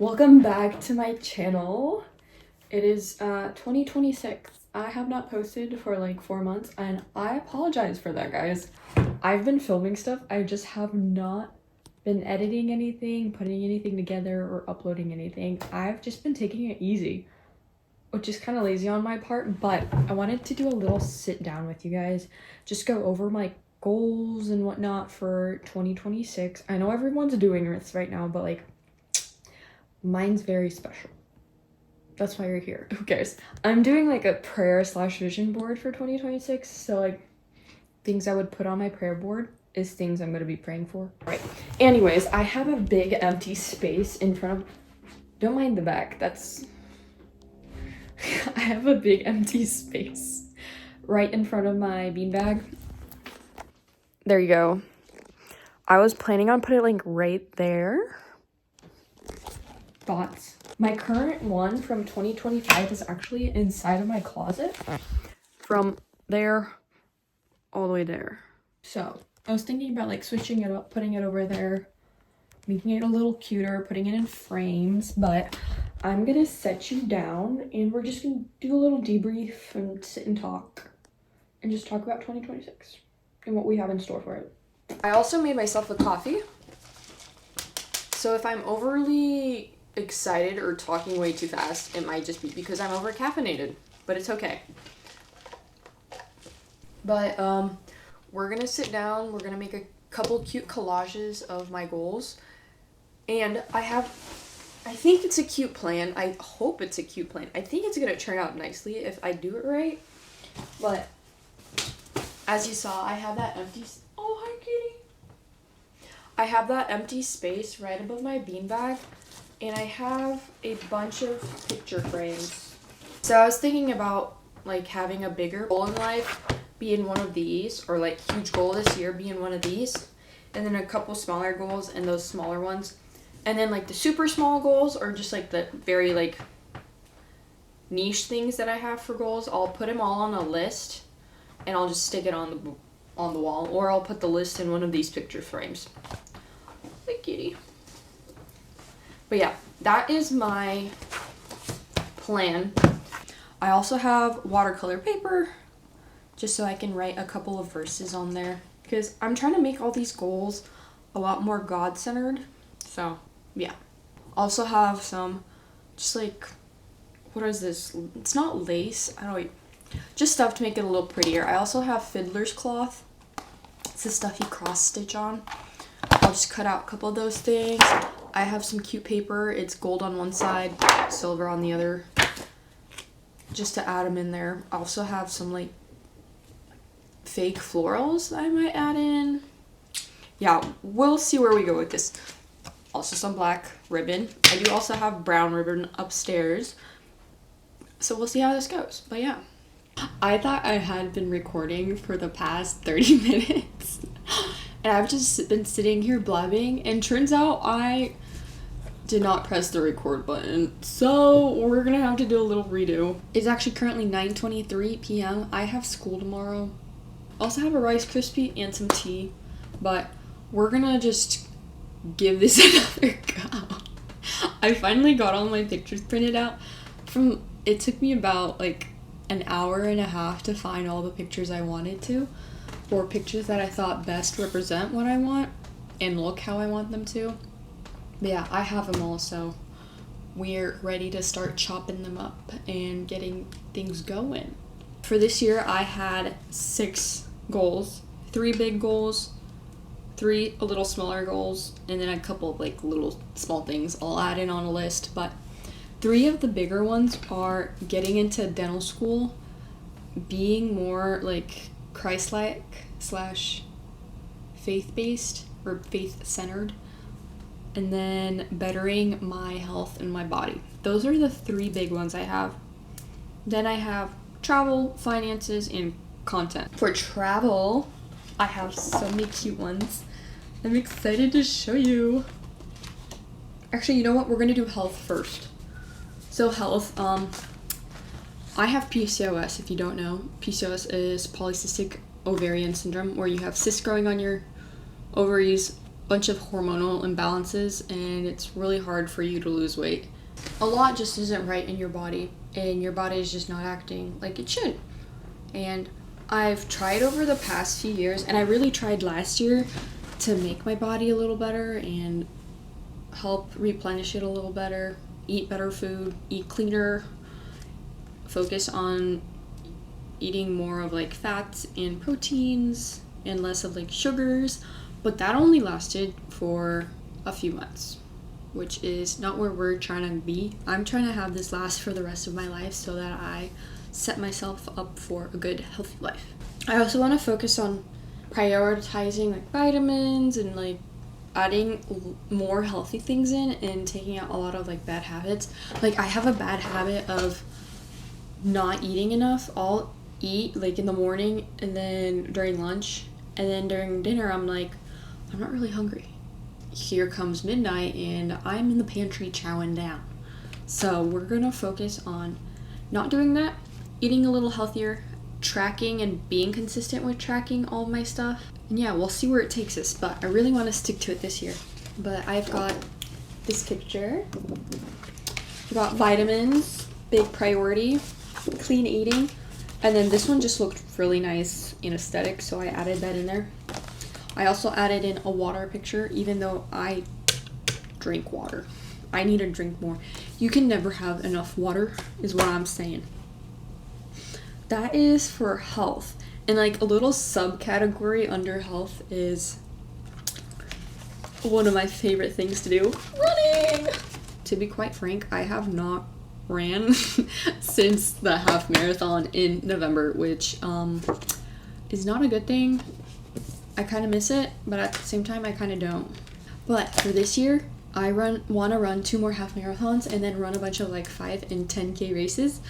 Welcome back to my channel. It is 2026. I have not posted for like 4 months and I apologize for that, guys. I've been filming stuff. I just have not been editing anything, putting anything together, or uploading anything. I've just been taking it easy, which is kind of lazy on my part, but I wanted to do a little sit down with you guys, just go over my goals and whatnot for 2026. I know everyone's doing this right now, but like mine's very special. That's why you're here. Who cares? I'm doing like a prayer slash vision board for 2026. So like things I would put on my prayer board is things I'm going to be praying for. Right. Anyways, I have a big empty space in front of, don't mind the back. That's, I have a big empty space right in front of my beanbag. There you go. I was planning on putting it like right there. Thoughts. My current one from 2025 is actually inside of my closet. From there all the way there. So I was thinking about like switching it up, putting it over there, making it a little cuter, putting it in frames, but I'm gonna set you down and we're just gonna do a little debrief and sit and talk and just talk about 2026 and what we have in store for it. I also made myself a coffee. So if I'm overly excited or talking way too fast, it might just be because I'm over caffeinated, but it's okay. But we're gonna sit down, we're gonna make a couple cute collages of my goals, and I think it's a cute plan. I hope it's a cute plan. I think it's gonna turn out nicely if I do it right. But as you saw, I have that empty I have that empty space right above my beanbag, and I have a bunch of picture frames. So I was thinking about like having a bigger goal in life being one of these, or like huge goal this year being one of these, and then a couple smaller goals and those smaller ones. And then like the super small goals, or just like the very like niche things that I have for goals, I'll put them all on a list and I'll just stick it on the wall, or I'll put the list in one of these picture frames. Like kitty. But yeah, that is my plan. I also have watercolor paper just so I can write a couple of verses on there, because I'm trying to make all these goals a lot more God-centered. So yeah. Also have some just like, what is this? It's not lace. Just stuff to make it a little prettier. I also have fiddler's cloth. It's the stuff you cross stitch on. I'll just cut out a couple of those things. I have some cute paper. It's gold on one side, silver on the other, just to add them in there. I also have some like fake florals that I might add in. Yeah, we'll see where we go with this. Also some black ribbon. I do also have brown ribbon upstairs, so we'll see how this goes. But yeah, I thought I had been recording for the past 30 minutes. And I've just been sitting here blabbing, and turns out I did not press the record button. So we're gonna have to do a little redo. It's actually currently 9:23 p.m. I have school tomorrow. Also have a Rice Krispie and some tea, but we're gonna just give this another go. I finally got all my pictures printed out. It took me about like an hour and a half to find all the pictures I wanted to, or pictures that I thought best represent what I want and look how I want them to. But yeah, I have them all, so we're ready to start chopping them up and getting things going. For this year, I had 6 goals, 3 big goals, 3 a little smaller goals, and then a couple of like little small things I'll add in on a list. But 3 of the bigger ones are getting into dental school, being more like Christ-like / faith-based or faith-centered, and then bettering my health and my body. Those are the 3 big ones I have. Then I have travel, finances, and content. For travel, I have so many cute ones. I'm excited to show you. Actually, you know what? We're gonna do health first. So health, I have PCOS, if you don't know. PCOS is polycystic ovarian syndrome, where you have cysts growing on your ovaries bunch of hormonal imbalances, and it's really hard for you to lose weight. A lot just isn't right in your body, and your body is just not acting like it should. And I've tried over the past few years, and I really tried last year to make my body a little better and help replenish it a little better, eat better food, eat cleaner, focus on eating more of like fats and proteins and less of like sugars. But that only lasted for a few months, which is not where we're trying to be. I'm trying to have this last for the rest of my life so that I set myself up for a good, healthy life. I also want to focus on prioritizing like vitamins and like adding more healthy things in and taking out a lot of like bad habits. Like I have a bad habit of not eating enough. I'll eat like in the morning and then during lunch, and then during dinner I'm like, I'm not really hungry. Here comes midnight and I'm in the pantry chowing down. So we're gonna focus on not doing that, eating a little healthier, tracking and being consistent with tracking all of my stuff. And yeah, we'll see where it takes us, but I really want to stick to it this year. But I've got this picture. I've got vitamins, big priority, clean eating, and then this one just looked really nice and aesthetic, so I added that in there. I also added in a water picture, even though I drink water. I need to drink more. You can never have enough water, is what I'm saying. That is for health. And like a little subcategory under health is one of my favorite things to do, running. To be quite frank, I have not ran since the half marathon in November, which is not a good thing. I kind of miss it, but at the same time I kind of don't. But for this year, I want to run 2 more half marathons and then run a bunch of like 5 and 10K races.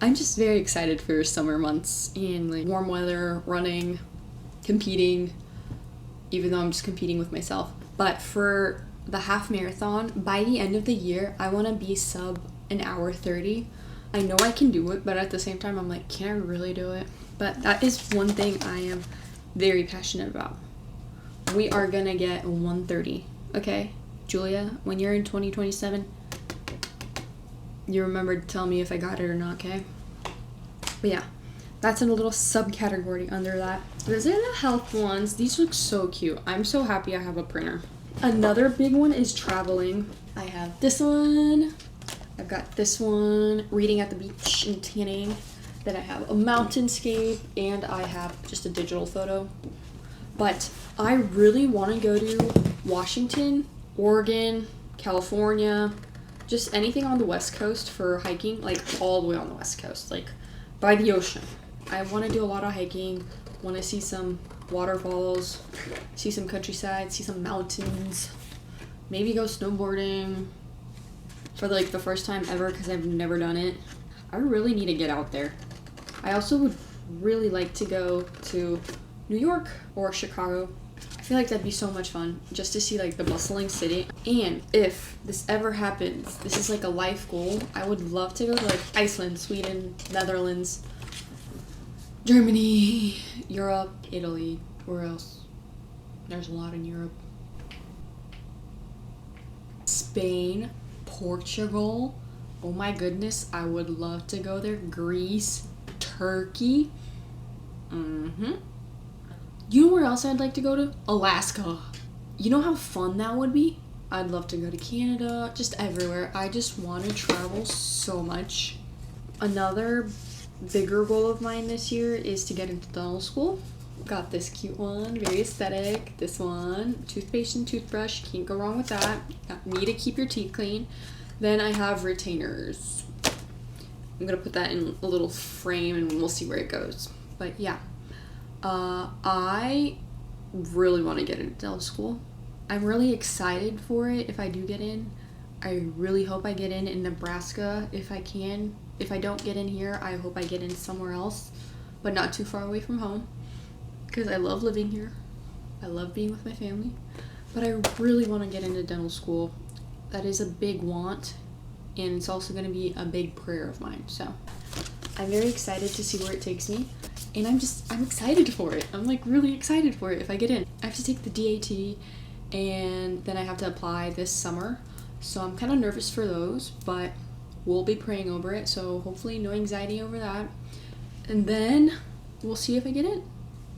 I'm just very excited for summer months and like warm weather, running, competing, even though I'm just competing with myself. But for the half marathon, by the end of the year, I want to be sub an hour 30. I know I can do it, but at the same time, I'm like, can I really do it? But that is one thing I am very passionate about. We are gonna get 130, okay? Julia, when you're in 2027, you remember to tell me if I got it or not, okay? But yeah, that's in a little subcategory under that. These are the health ones. These look so cute. I'm so happy I have a printer. Another big one is traveling. I have this one. I've got this one, reading at the beach and tanning. Then I have a mountainscape, and I have just a digital photo. But I really want to go to Washington, Oregon, California, just anything on the West Coast for hiking, like all the way on the West Coast, like by the ocean. I want to do a lot of hiking, want to see some waterfalls, see some countryside, see some mountains, maybe go snowboarding for like the first time ever because I've never done it. I really need to get out there. I also would really like to go to New York or Chicago. I feel like that'd be so much fun just to see like the bustling city. And if this ever happens, this is like a life goal, I would love to go to like Iceland, Sweden, Netherlands, Germany, Europe, Italy, where else? There's a lot in Europe. Spain, Portugal. Oh my goodness, I would love to go there. Greece, Turkey. You know where else I'd like to go to? Alaska. You know how fun that would be? I'd love to go to Canada, just everywhere. I just want to travel so much. Another bigger goal of mine this year is to get into dental school. Got this cute one, very aesthetic. This one, toothpaste and toothbrush, can't go wrong with that. Need to keep your teeth clean. Then I have retainers. I'm gonna put that in a little frame and we'll see where it goes. But yeah, I really want to get into dental school. I'm really excited for it if I do get in. I really hope I get in Nebraska if I can. If I don't get in here, I hope I get in somewhere else, but not too far away from home, because I love living here. I love being with my family, but I really want to get into dental school. That is a big want, and it's also going to be a big prayer of mine. So I'm very excited to see where it takes me, and I'm excited for it. I'm like really excited for it if I get in. I have to take the DAT and then I have to apply this summer. So I'm kind of nervous for those, but we'll be praying over it. So hopefully no anxiety over that. And then we'll see if I get in.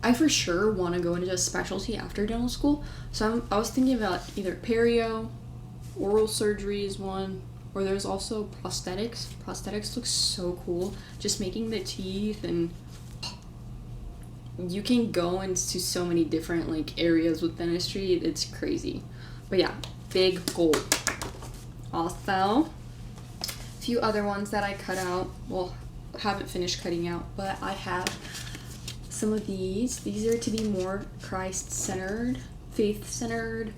I for sure want to go into a specialty after dental school. So I was thinking about either perio, oral surgery is one, or there's also prosthetics. Prosthetics look so cool. Just making the teeth, and you can go into so many different like areas with dentistry. It's crazy. But yeah, big goal. Also, a few other ones that I cut out. Well, haven't finished cutting out, but I have some of these. These are to be more Christ-centered, faith-centered.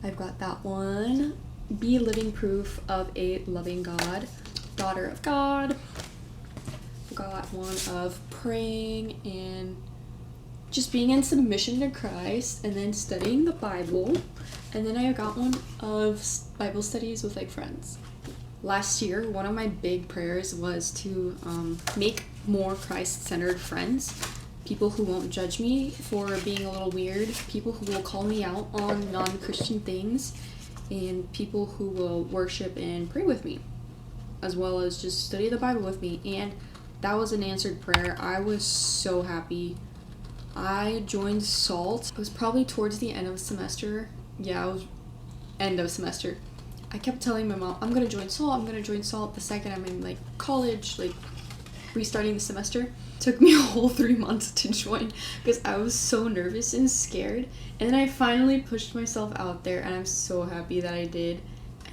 I've got that one. Be living proof of a loving God, daughter of God. Got one of praying and just being in submission to Christ, and then studying the Bible. And then I got one of Bible studies with like friends. Last year, one of my big prayers was to make more Christ-centered friends. People who won't judge me for being a little weird. People who will call me out on non-Christian things. And people who will worship and pray with me. As well as just study the Bible with me. And that was an answered prayer. I was so happy. I joined SALT. It was probably towards the end of the semester. Yeah, it was end of semester. I kept telling my mom, I'm gonna join SALT the second I'm in like college, like restarting the semester. Took me a whole 3 months to join because I was so nervous and scared. And then I finally pushed myself out there, and I'm so happy that I did.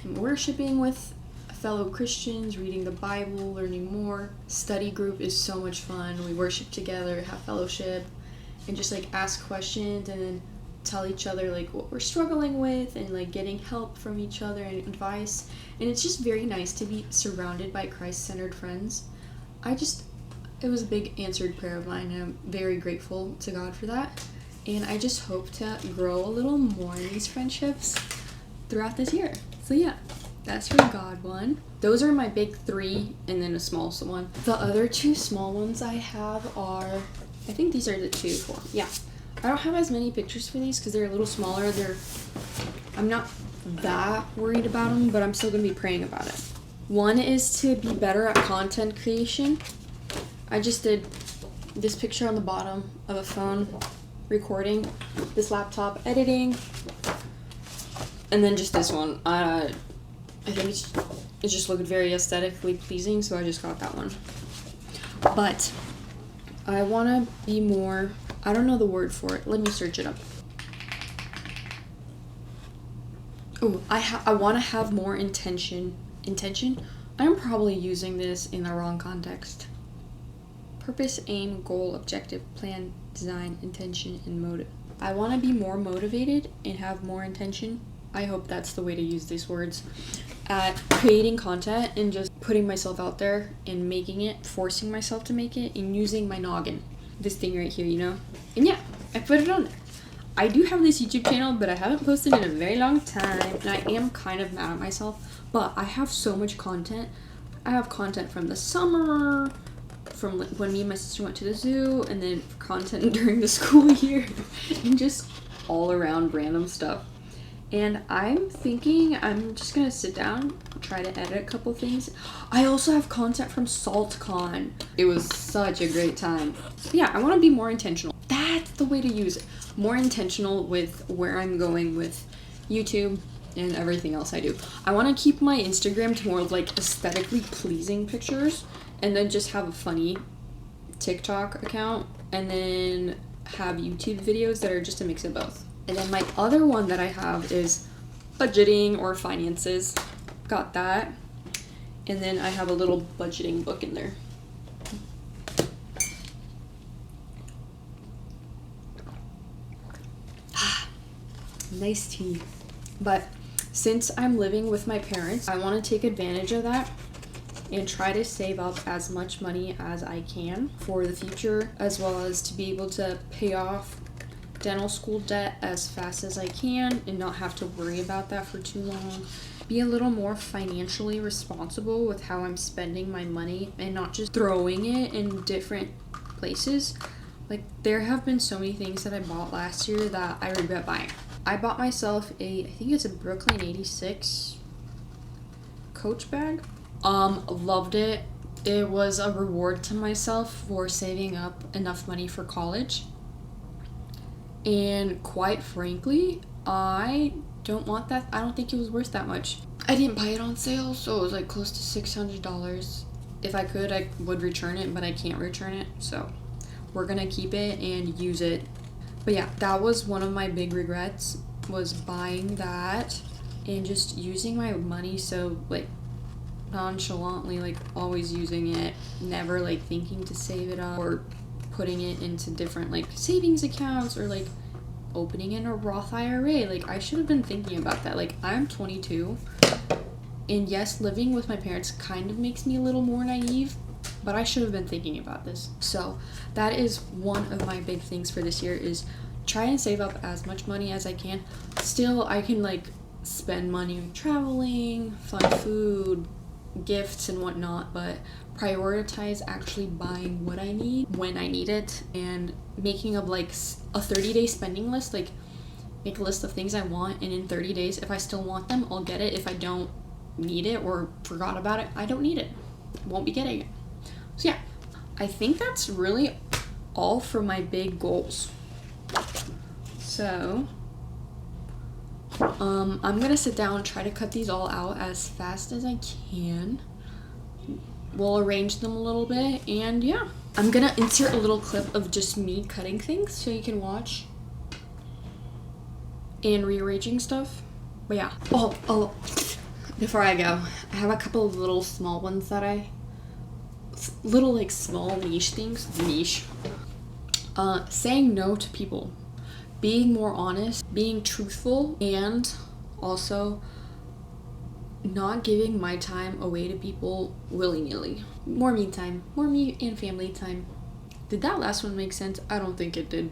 I'm worshiping with fellow Christians, reading the Bible, learning more. Study group is so much fun. We worship together, have fellowship, and just like ask questions and then tell each other like what we're struggling with, and like getting help from each other and advice. And it's just very nice to be surrounded by Christ-centered friends. It was a big answered prayer of mine, and I'm very grateful to God for that. And I just hope to grow a little more in these friendships throughout this year. So yeah, that's for God one. Those are my big three, and then a small one. The other two small ones I have are, I think these are the two for, yeah. I don't have as many pictures for these because they're a little smaller. I'm not that worried about them, but I'm still going to be praying about it. One is to be better at content creation. I just did this picture on the bottom of a phone recording, this laptop editing, and then just this one. I think it just looked very aesthetically pleasing, so I just got that one. But I want to be more, I don't know the word for it. Let me search it up. Oh, I want to have more intention. I'm probably using this in the wrong context. Purpose, aim, goal, objective, plan, design, intention, and motive. I want to be more motivated and have more intention. I hope that's the way to use these words. At creating content and just putting myself out there and making it, forcing myself to make it, and using my noggin. This thing right here, you know? And yeah, I put it on there. I do have this YouTube channel, but I haven't posted in a very long time, and I am kind of mad at myself, but I have so much content. I have content from the summer, from when me and my sister went to the zoo, and then content during the school year, and just all around random stuff. And I'm thinking I'm just gonna sit down, try to edit a couple things. I also have content from SaltCon. It was such a great time. Yeah, I want to be more intentional. That's the way to use it. More intentional with where I'm going with YouTube and everything else I do. I want to keep my Instagram to more of like aesthetically pleasing pictures, and then just have a funny TikTok account, and then have YouTube videos that are just a mix of both. And then my other one that I have is budgeting or finances. Got that. And then I have a little budgeting book in there. Nice tea. But since I'm living with my parents, I want to take advantage of that and try to save up as much money as I can for the future, as well as to be able to pay off dental school debt as fast as I can and not have to worry about that for too long. Be a little more financially responsible with how I'm spending my money and not just throwing it in different places. Like, there have been so many things that I bought last year that I regret buying. I bought myself I think it's a Brooklyn 86 Coach bag. Loved it. It was a reward to myself for saving up enough money for college. And quite frankly, I don't want that. I don't think it was worth that much. I didn't buy it on sale, so it was like close to $600. If I could, I would return it, but I can't return it. So we're gonna keep it and use it. But yeah, that was one of my big regrets, was buying that and just using my money so like nonchalantly, like always using it, never like thinking to save it up or putting it into different like savings accounts or like opening in a Roth IRA. Like I should have been thinking about that. Like I'm 22 and yes, living with my parents kind of makes me a little more naive, but I should have been thinking about this. So that is one of my big things for this year, is try and save up as much money as I can. Still, I can like spend money on traveling, fun food, gifts and whatnot, but prioritize actually buying what I need when I need it, and making up like a 30-day spending list. Like make a list of things I want, and in 30 days, if I still want them, I'll get it. If I don't need it or forgot about it, I don't need it. Won't be getting it. So yeah, I think that's really all for my big goals. So I'm gonna sit down and try to cut these all out as fast as I can. We'll arrange them a little bit, and yeah, I'm gonna insert a little clip of just me cutting things so you can watch and rearranging stuff. But yeah, oh, before I go, I have a couple of little small ones that little like small niche things. Saying no to people, being more honest, being truthful, and also not giving my time away to people willy-nilly. More me time, more me and family time. Did that last one make sense? I don't think it did.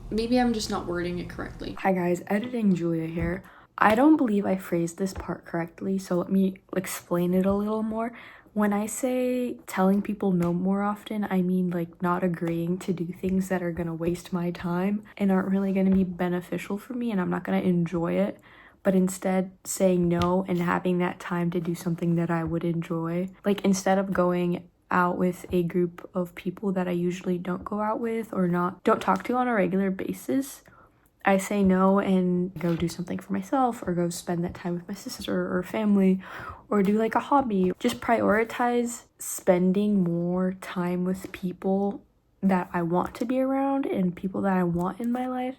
Maybe I'm just not wording it correctly. Hi guys, editing Julia here. I don't believe I phrased this part correctly, so let me explain it a little more. When I say telling people no more often, I mean like not agreeing to do things that are gonna waste my time and aren't really gonna be beneficial for me, and I'm not gonna enjoy it, but instead saying no and having that time to do something that I would enjoy. Like instead of going out with a group of people that I usually don't go out with or don't talk to on a regular basis, I say no and go do something for myself, or go spend that time with my sister or family, or do like a hobby. Just prioritize spending more time with people that I want to be around and people that I want in my life,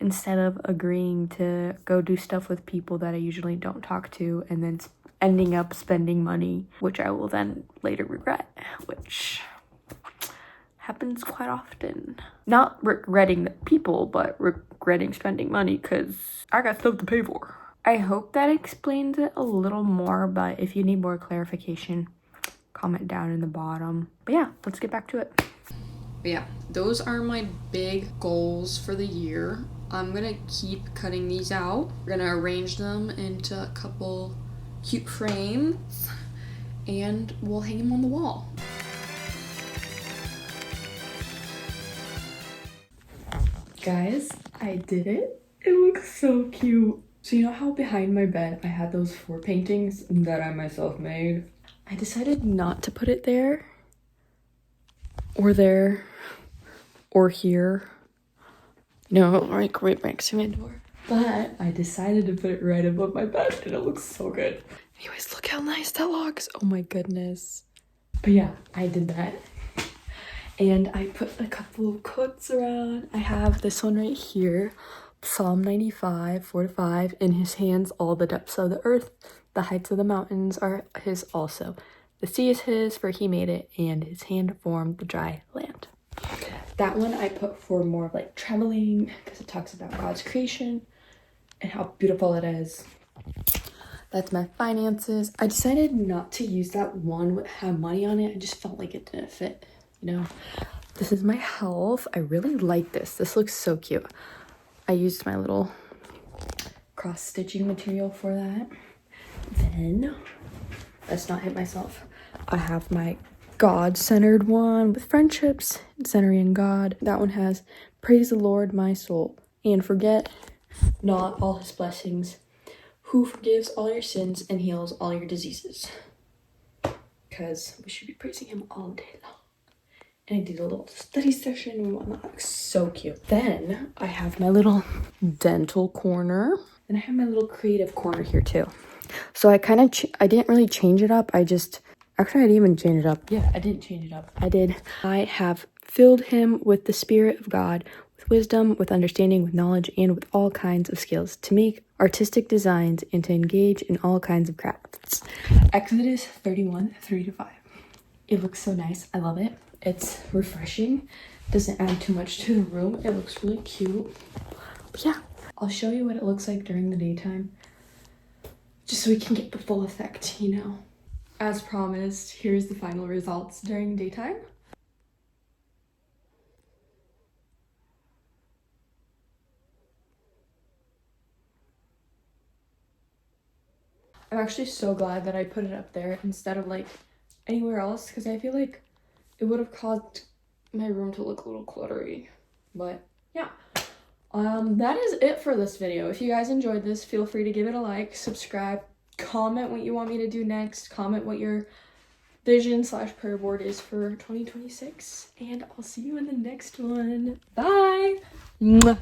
instead of agreeing to go do stuff with people that I usually don't talk to and then ending up spending money, which I will then later regret, which happens quite often. Not regretting the people, but regretting spending money because I got stuff to pay for. I hope that explains it a little more, but if you need more clarification, comment down in the bottom. But yeah, let's get back to it. But yeah, those are my big goals for the year. I'm gonna keep cutting these out. We're gonna arrange them into a couple cute frames, and we'll hang them on the wall. Guys, I did it. It looks so cute. So you know how behind my bed I had those 4 paintings that I myself made? I decided not to put it there, or here. No, like right next to my door. But I decided to put it right above my bed, and it looks so good. Anyways, look how nice that looks. Oh my goodness. But yeah, I did that. And I put a couple of quotes around. I have this one right here. Psalm 95, 4-5. In his hands all the depths of the earth. The heights of the mountains are his also. The sea is his, for he made it, and his hand formed the dry land. That one I put for more of like traveling, because it talks about God's creation and how beautiful it is. That's my finances. I decided not to use that one with have money on it. I just felt like it didn't fit, you know. This is my health. I really like this. This looks so cute. I used my little cross stitching material for that. Then, let's not hit myself. I have my God-centered one with friendships, centering God. That one has praise the Lord, my soul, and forget not all his blessings, who forgives all your sins and heals all your diseases. Because we should be praising him all day long. And I did a little study session and whatnot. So cute. Then I have my little dental corner. And I have my little creative corner here too. So I kind of, I didn't really change it up. Actually, I didn't even change it up. Yeah, I didn't change it up. I did. I have filled him with the Spirit of God, with wisdom, with understanding, with knowledge, and with all kinds of skills to make artistic designs and to engage in all kinds of crafts. Exodus 31, 3-5. It looks so nice. I love it. It's refreshing. Doesn't add too much to the room. It looks really cute. But yeah, I'll show you what it looks like during the daytime. Just so we can get the full effect, you know. As promised, here's the final results during daytime. I'm actually so glad that I put it up there instead of like anywhere else, because I feel like it would have caused my room to look a little cluttery. But yeah, that is it for this video. If you guys enjoyed this, feel free to give it a like, subscribe, comment what you want me to do next, comment what your vision/prayer board is for 2026, and I'll see you in the next one. Bye. Mwah.